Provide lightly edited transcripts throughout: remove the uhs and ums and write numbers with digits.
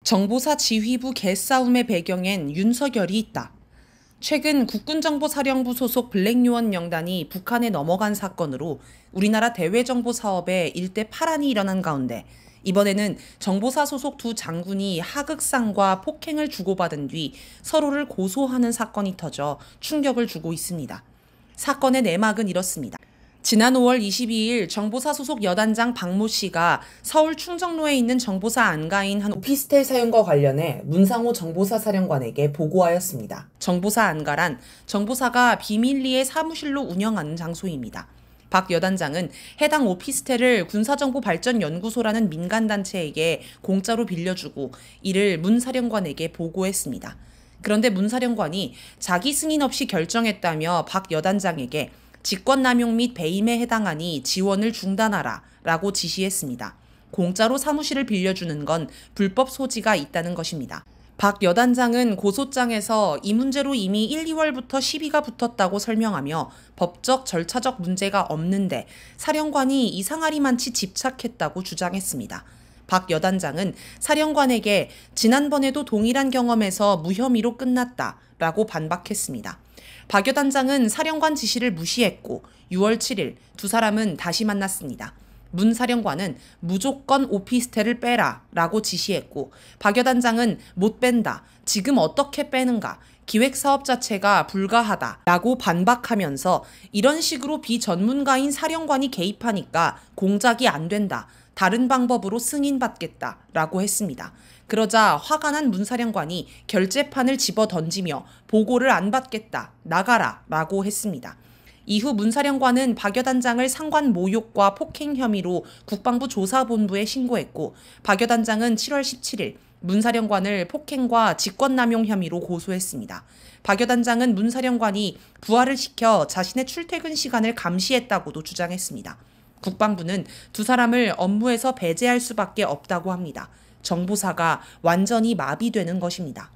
정보사 지휘부 개싸움의 배경엔 윤석열이 있다. 최근 국군정보사령부 소속 블랙요원 명단이 북한에 넘어간 사건으로 우리나라 대외정보 사업에 일대 파란이 일어난 가운데 이번에는 정보사 소속 두 장군이 하극상과 폭행을 주고받은 뒤 서로를 고소하는 사건이 터져 충격을 주고 있습니다. 사건의 내막은 이렇습니다. 지난 5월 22일 정보사 소속 여단장 박모 씨가 서울 충정로에 있는 정보사 안가인 한 오피스텔 사용과 관련해 문상호 정보사 사령관에게 보고하였습니다. 정보사 안가란 정보사가 비밀리에 사무실로 운영하는 장소입니다. 박 여단장은 해당 오피스텔을 군사정보발전연구소라는 민간단체에게 공짜로 빌려주고 이를 문 사령관에게 보고했습니다. 그런데 문 사령관이 자기 승인 없이 결정했다며 박 여단장에게 직권남용 및 배임에 해당하니 지원을 중단하라 라고 지시했습니다. 공짜로 사무실을 빌려주는 건 불법 소지가 있다는 것입니다. 박 여단장은 고소장에서 이 문제로 이미 1, 2월부터 시비가 붙었다고 설명하며 법적 절차적 문제가 없는데 사령관이 이상하리만치 집착했다고 주장했습니다. 박 여단장은 사령관에게 지난번에도 동일한 경험에서 무혐의로 끝났다 라고 반박했습니다. 박 여단장은 사령관 지시를 무시했고 6월 7일 두 사람은 다시 만났습니다. 문 사령관은 무조건 오피스텔을 빼라 라고 지시했고 박 여단장은 못 뺀다. 지금 어떻게 빼는가. 기획사업 자체가 불가하다 라고 반박하면서 이런 식으로 비전문가인 사령관이 개입하니까 공작이 안 된다. 다른 방법으로 승인받겠다 라고 했습니다. 그러자 화가 난 문사령관이 결재판을 집어 던지며 보고를 안 받겠다, 나가라 라고 했습니다. 이후 문사령관은 박 여단장을 상관 모욕과 폭행 혐의로 국방부 조사본부에 신고했고 박 여단장은 7월 17일 문사령관을 폭행과 직권남용 혐의로 고소했습니다. 박 여단장은 문사령관이 부하를 시켜 자신의 출퇴근 시간을 감시했다고도 주장했습니다. 국방부는 두 사람을 업무에서 배제할 수밖에 없다고 합니다. 정보사가 완전히 마비되는 것입니다.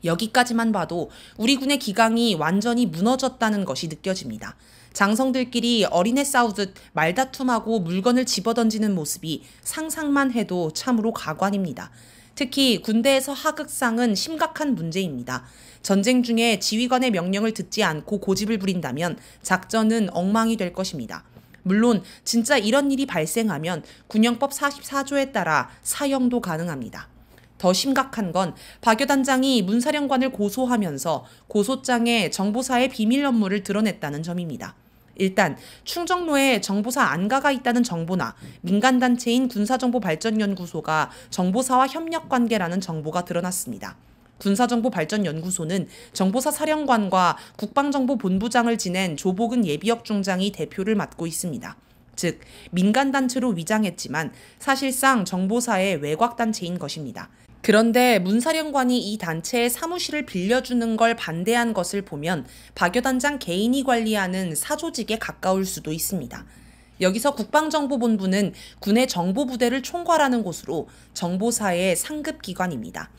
여기까지만 봐도 우리 군의 기강이 완전히 무너졌다는 것이 느껴집니다. 장성들끼리 어린애 싸우듯 말다툼하고 물건을 집어던지는 모습이 상상만 해도 참으로 가관입니다. 특히 군대에서 하극상은 심각한 문제입니다. 전쟁 중에 지휘관의 명령을 듣지 않고 고집을 부린다면 작전은 엉망이 될 것입니다. 물론 진짜 이런 일이 발생하면 군영법 44조에 따라 사형도 가능합니다. 더 심각한 건 박 여단장이 문 사령관을 고소하면서 고소장에 정보사의 비밀 업무를 드러냈다는 점입니다. 일단 충정로에 정보사 안가가 있다는 정보나 민간단체인 군사정보발전연구소가 정보사와 협력관계라는 정보가 드러났습니다. 군사정보발전연구소는 정보사 사령관과 국방정보본부장을 지낸 조복은 예비역 중장이 대표를 맡고 있습니다. 즉 민간단체로 위장했지만 사실상 정보사의 외곽단체인 것입니다. 그런데 문 사령관이 이 단체의 사무실을 빌려주는 걸 반대한 것을 보면 박 여단장 개인이 관리하는 사조직에 가까울 수도 있습니다. 여기서 국방정보본부는 군의 정보부대를 총괄하는 곳으로 정보사의 상급기관입니다.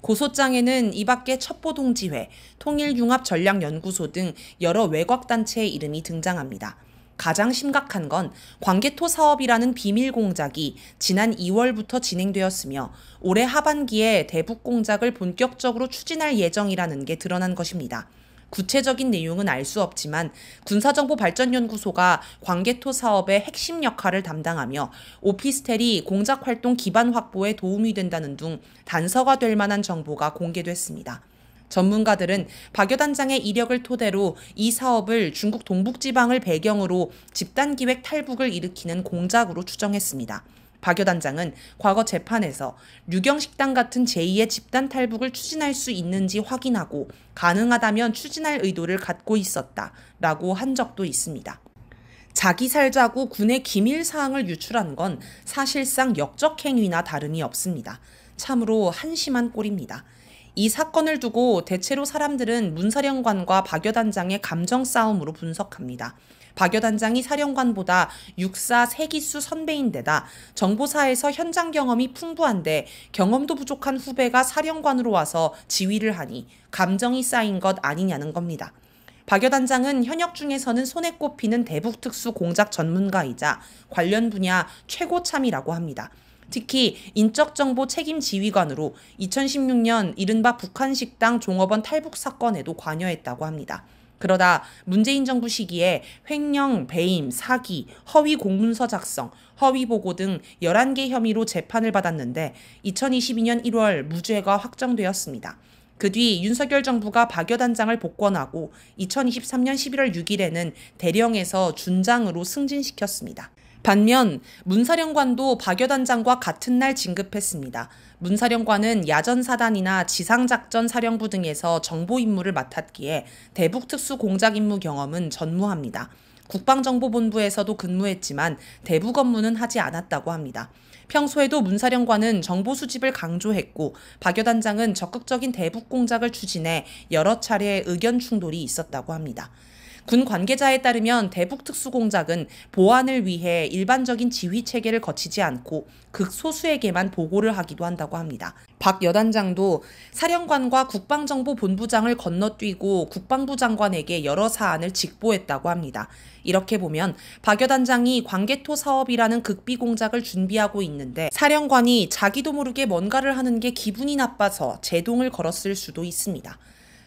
고소장에는 이 밖에 첩보동지회, 통일융합전략연구소 등 여러 외곽단체의 이름이 등장합니다. 가장 심각한 건 광개토 사업이라는 비밀 공작이 지난 2월부터 진행되었으며 올해 하반기에 대북 공작을 본격적으로 추진할 예정이라는 게 드러난 것입니다. 구체적인 내용은 알 수 없지만 군사정보발전연구소가 광개토 사업의 핵심 역할을 담당하며 오피스텔이 공작활동 기반 확보에 도움이 된다는 등 단서가 될 만한 정보가 공개됐습니다. 전문가들은 박 여단장의 이력을 토대로 이 사업을 중국 동북지방을 배경으로 집단기획 탈북을 일으키는 공작으로 추정했습니다. 박 여단장은 과거 재판에서 류경식당 같은 제2의 집단 탈북을 추진할 수 있는지 확인하고 가능하다면 추진할 의도를 갖고 있었다라고 한 적도 있습니다. 자기 살자고 군의 기밀 사항을 유출한 건 사실상 역적 행위나 다름이 없습니다. 참으로 한심한 꼴입니다. 이 사건을 두고 대체로 사람들은 문 사령관과 박 여단장의 감정 싸움으로 분석합니다. 박 여단장이 사령관보다 육사 세기수 선배인데다 정보사에서 현장 경험이 풍부한데 경험도 부족한 후배가 사령관으로 와서 지휘를 하니 감정이 쌓인 것 아니냐는 겁니다. 박 여단장은 현역 중에서는 손에 꼽히는 대북특수 공작 전문가이자 관련 분야 최고참이라고 합니다. 특히 인적정보 책임지휘관으로 2016년 이른바 북한식당 종업원 탈북 사건에도 관여했다고 합니다. 그러다 문재인 정부 시기에 횡령, 배임, 사기, 허위 공문서 작성, 허위 보고 등 11개 혐의로 재판을 받았는데 2022년 1월 무죄가 확정되었습니다. 그 뒤 윤석열 정부가 박여 단장을 복권하고 2023년 11월 6일에는 대령에서 준장으로 승진시켰습니다. 반면 문사령관도 박여 단장과 같은 날 진급했습니다. 문사령관은 야전사단이나 지상작전 사령부 등에서 정보 임무를 맡았기에 대북특수공작임무 경험은 전무합니다. 국방정보본부에서도 근무했지만 대북 업무는 하지 않았다고 합니다. 평소에도 문사령관은 정보 수집을 강조했고 박여 단장은 적극적인 대북 공작을 추진해 여러 차례 의견 충돌이 있었다고 합니다. 군 관계자에 따르면 대북특수공작은 보안을 위해 일반적인 지휘 체계를 거치지 않고 극소수에게만 보고를 하기도 한다고 합니다. 박 여단장도 사령관과 국방정보본부장을 건너뛰고 국방부 장관에게 여러 사안을 직보했다고 합니다. 이렇게 보면 박 여단장이 광개토 사업이라는 극비 공작을 준비하고 있는데 사령관이 자기도 모르게 뭔가를 하는 게 기분이 나빠서 제동을 걸었을 수도 있습니다.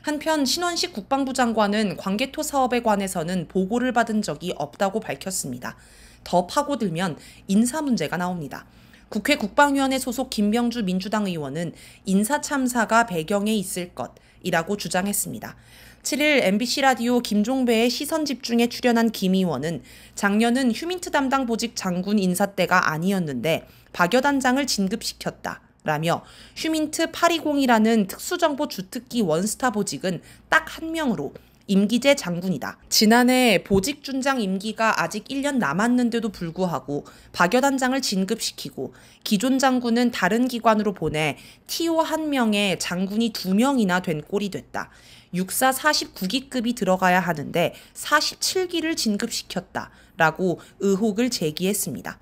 한편 신원식 국방부 장관은 광개토 사업에 관해서는 보고를 받은 적이 없다고 밝혔습니다. 더 파고들면 인사 문제가 나옵니다. 국회 국방위원회 소속 김병주 민주당 의원은 인사 참사가 배경에 있을 것이라고 주장했습니다. 7일 MBC 라디오 김종배의 시선집중에 출연한 김 의원은 작년은 휴민트 담당 보직 장군 인사 때가 아니었는데 박여 단장을 진급시켰다. 라며 휴민트 820이라는 특수정보 주특기 원스타 보직은 딱 한 명으로 임기제 장군이다. 지난해 보직 준장 임기가 아직 1년 남았는데도 불구하고 박여 단장을 진급시키고 기존 장군은 다른 기관으로 보내 TO 1명에 장군이 2명이나 된 꼴이 됐다. 육사 49기급이 들어가야 하는데 47기를 진급시켰다라고 의혹을 제기했습니다.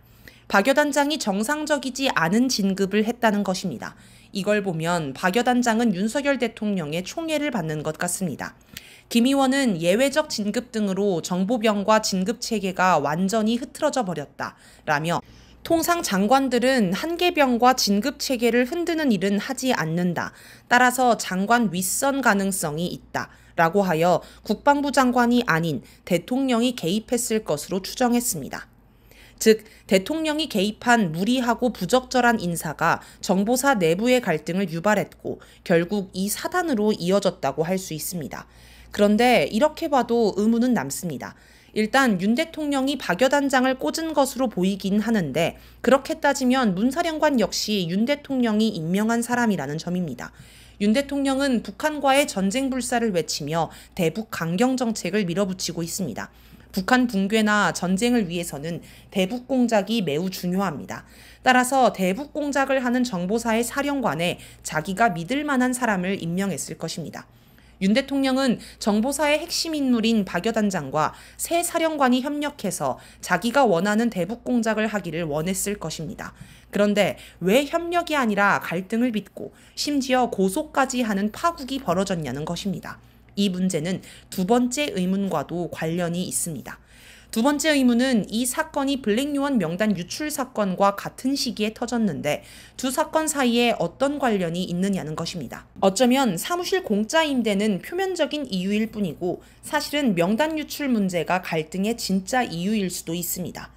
박여 단장이 정상적이지 않은 진급을 했다는 것입니다. 이걸 보면 박여 단장은 윤석열 대통령의 총애를 받는 것 같습니다. 김 의원은 예외적 진급 등으로 정보병과 진급 체계가 완전히 흐트러져 버렸다라며 통상 장관들은 한계병과 진급 체계를 흔드는 일은 하지 않는다. 따라서 장관 윗선 가능성이 있다. 라고 하여 국방부 장관이 아닌 대통령이 개입했을 것으로 추정했습니다. 즉 대통령이 개입한 무리하고 부적절한 인사가 정보사 내부의 갈등을 유발했고 결국 이 사단으로 이어졌다고 할 수 있습니다. 그런데 이렇게 봐도 의문은 남습니다. 일단 윤 대통령이 박여 단장을 꽂은 것으로 보이긴 하는데 그렇게 따지면 문사령관 역시 윤 대통령이 임명한 사람이라는 점입니다. 윤 대통령은 북한과의 전쟁 불사를 외치며 대북 강경 정책을 밀어붙이고 있습니다. 북한 붕괴나 전쟁을 위해서는 대북 공작이 매우 중요합니다. 따라서 대북 공작을 하는 정보사의 사령관에 자기가 믿을 만한 사람을 임명했을 것입니다. 윤 대통령은 정보사의 핵심 인물인 박여 단장과 새 사령관이 협력해서 자기가 원하는 대북 공작을 하기를 원했을 것입니다. 그런데 왜 협력이 아니라 갈등을 빚고 심지어 고소까지 하는 파국이 벌어졌냐는 것입니다. 이 문제는 두 번째 의문과도 관련이 있습니다. 두 번째 의문은 이 사건이 블랙요원 명단 유출 사건과 같은 시기에 터졌는데 두 사건 사이에 어떤 관련이 있느냐는 것입니다. 어쩌면 사무실 공짜 임대는 표면적인 이유일 뿐이고 사실은 명단 유출 문제가 갈등의 진짜 이유일 수도 있습니다.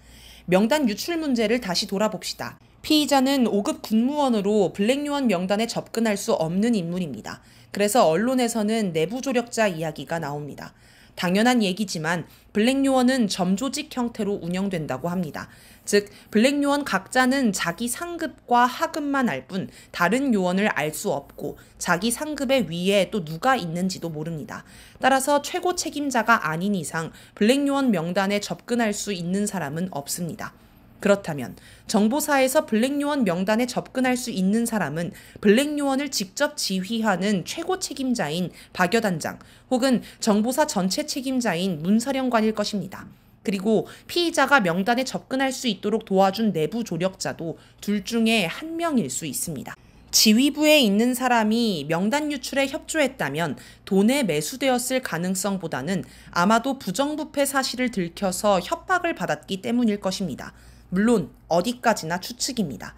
명단 유출 문제를 다시 돌아봅시다. 피의자는 5급 군무원으로 블랙요원 명단에 접근할 수 없는 인물입니다. 그래서 언론에서는 내부 조력자 이야기가 나옵니다. 당연한 얘기지만 블랙요원은 점조직 형태로 운영된다고 합니다. 즉 블랙요원 각자는 자기 상급과 하급만 알 뿐 다른 요원을 알 수 없고 자기 상급의 위에 또 누가 있는지도 모릅니다. 따라서 최고 책임자가 아닌 이상 블랙요원 명단에 접근할 수 있는 사람은 없습니다. 그렇다면 정보사에서 블랙요원 명단에 접근할 수 있는 사람은 블랙요원을 직접 지휘하는 최고 책임자인 박여 단장 혹은 정보사 전체 책임자인 문사령관일 것입니다. 그리고 피의자가 명단에 접근할 수 있도록 도와준 내부 조력자도 둘 중에 한 명일 수 있습니다. 지휘부에 있는 사람이 명단 유출에 협조했다면 돈에 매수되었을 가능성보다는 아마도 부정부패 사실을 들켜서 협박을 받았기 때문일 것입니다. 물론 어디까지나 추측입니다.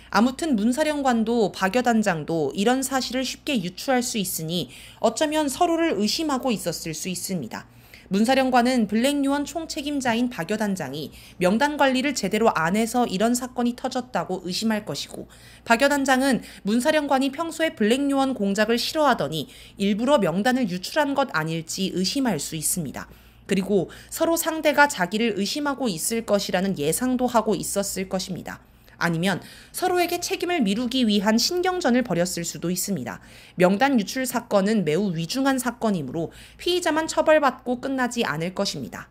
아무튼 문사령관도 박여 단장도 이런 사실을 쉽게 유추할 수 있으니 어쩌면 서로를 의심하고 있었을 수 있습니다. 문사령관은 블랙요원 총책임자인 박여 단장이 명단 관리를 제대로 안 해서 이런 사건이 터졌다고 의심할 것이고, 박여 단장은 문사령관이 평소에 블랙요원 공작을 싫어하더니 일부러 명단을 유출한 것 아닐지 의심할 수 있습니다. 그리고 서로 상대가 자기를 의심하고 있을 것이라는 예상도 하고 있었을 것입니다. 아니면 서로에게 책임을 미루기 위한 신경전을 벌였을 수도 있습니다. 명단 유출 사건은 매우 위중한 사건이므로 피의자만 처벌받고 끝나지 않을 것입니다.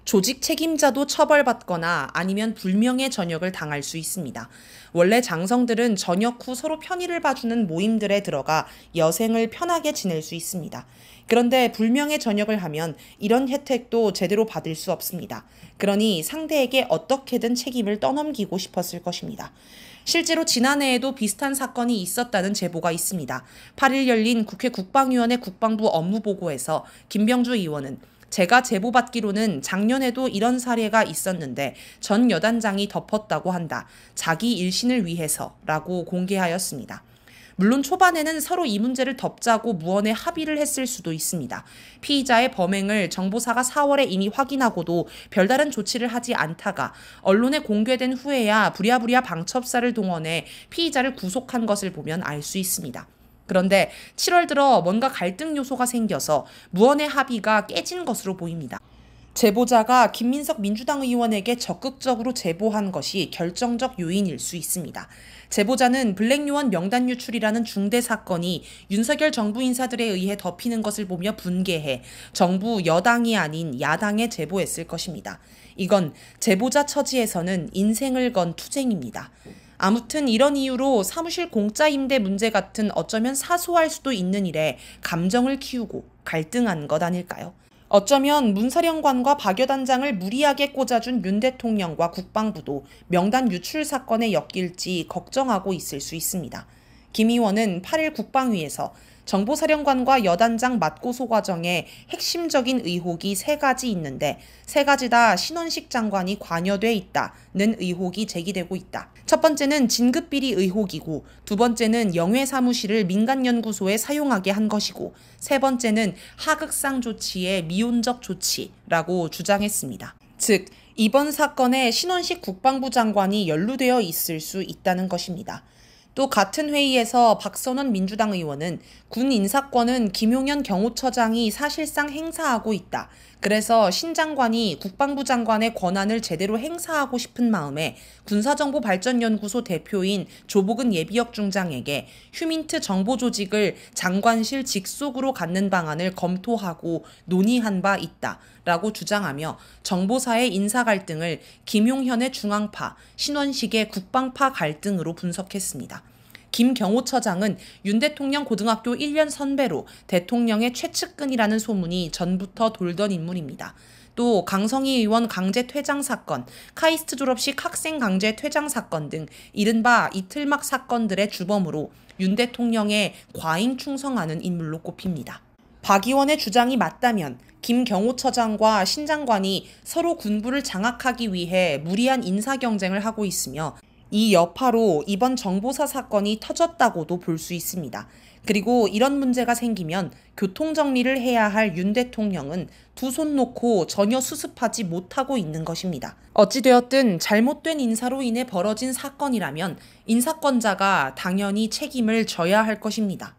조직 책임자도 처벌받거나 아니면 불명예 전역을 당할 수 있습니다. 원래 장성들은 전역 후 서로 편의를 봐주는 모임들에 들어가 여생을 편하게 지낼 수 있습니다. 그런데 불명예 전역을 하면 이런 혜택도 제대로 받을 수 없습니다. 그러니 상대에게 어떻게든 책임을 떠넘기고 싶었을 것입니다. 실제로 지난해에도 비슷한 사건이 있었다는 제보가 있습니다. 8일 열린 국회 국방위원회 국방부 업무보고에서 김병주 의원은 제가 제보받기로는 작년에도 이런 사례가 있었는데 전 여단장이 덮었다고 한다. 자기 일신을 위해서라고 공개하였습니다. 물론 초반에는 서로 이 문제를 덮자고 무언의 합의를 했을 수도 있습니다. 피의자의 범행을 정보사가 4월에 이미 확인하고도 별다른 조치를 하지 않다가 언론에 공개된 후에야 부랴부랴 방첩사를 동원해 피의자를 구속한 것을 보면 알 수 있습니다. 그런데 7월 들어 뭔가 갈등 요소가 생겨서 무언의 합의가 깨진 것으로 보입니다. 제보자가 김민석 민주당 의원에게 적극적으로 제보한 것이 결정적 요인일 수 있습니다. 제보자는 블랙요원 명단 유출이라는 중대 사건이 윤석열 정부 인사들에 의해 덮이는 것을 보며 분개해 정부 여당이 아닌 야당에 제보했을 것입니다. 이건 제보자 처지에서는 인생을 건 투쟁입니다. 아무튼 이런 이유로 사무실 공짜 임대 문제 같은 어쩌면 사소할 수도 있는 일에 감정을 키우고 갈등한 것 아닐까요? 어쩌면 문사령관과 박여 단장을 무리하게 꽂아준 윤 대통령과 국방부도 명단 유출 사건에 엮일지 걱정하고 있을 수 있습니다. 김 의원은 8일 국방위에서 정보사령관과 여단장 맞고소 과정에 핵심적인 의혹이 3가지 있는데 3가지 다 신원식 장관이 관여돼 있다는 의혹이 제기되고 있다. 첫 번째는 진급비리 의혹이고, 두 번째는 영외사무실을 민간연구소에 사용하게 한 것이고, 세 번째는 하극상 조치의 미온적 조치라고 주장했습니다. 즉, 이번 사건에 신원식 국방부 장관이 연루되어 있을 수 있다는 것입니다. 또 같은 회의에서 박선원 민주당 의원은 군 인사권은 김용현 경호처장이 사실상 행사하고 있다. 그래서 신 장관이 국방부 장관의 권한을 제대로 행사하고 싶은 마음에 군사정보발전연구소 대표인 조복은 예비역 중장에게 휴민트 정보조직을 장관실 직속으로 갖는 방안을 검토하고 논의한 바 있다. 라고 주장하며 정보사의 인사 갈등을 김용현의 중앙파, 신원식의 국방파 갈등으로 분석했습니다. 김 경호처장은 윤 대통령 고등학교 1년 선배로 대통령의 최측근이라는 소문이 전부터 돌던 인물입니다. 또 강성희 의원 강제 퇴장 사건, 카이스트 졸업식 학생 강제 퇴장 사건 등 이른바 이틀막 사건들의 주범으로 윤 대통령에 과잉 충성하는 인물로 꼽힙니다. 박 의원의 주장이 맞다면 김 경호처장과 신 장관이 서로 군부를 장악하기 위해 무리한 인사 경쟁을 하고 있으며 이 여파로 이번 정보사 사건이 터졌다고도 볼 수 있습니다. 그리고 이런 문제가 생기면 교통정리를 해야 할 윤 대통령은 두 손 놓고 전혀 수습하지 못하고 있는 것입니다. 어찌되었든 잘못된 인사로 인해 벌어진 사건이라면 인사권자가 당연히 책임을 져야 할 것입니다.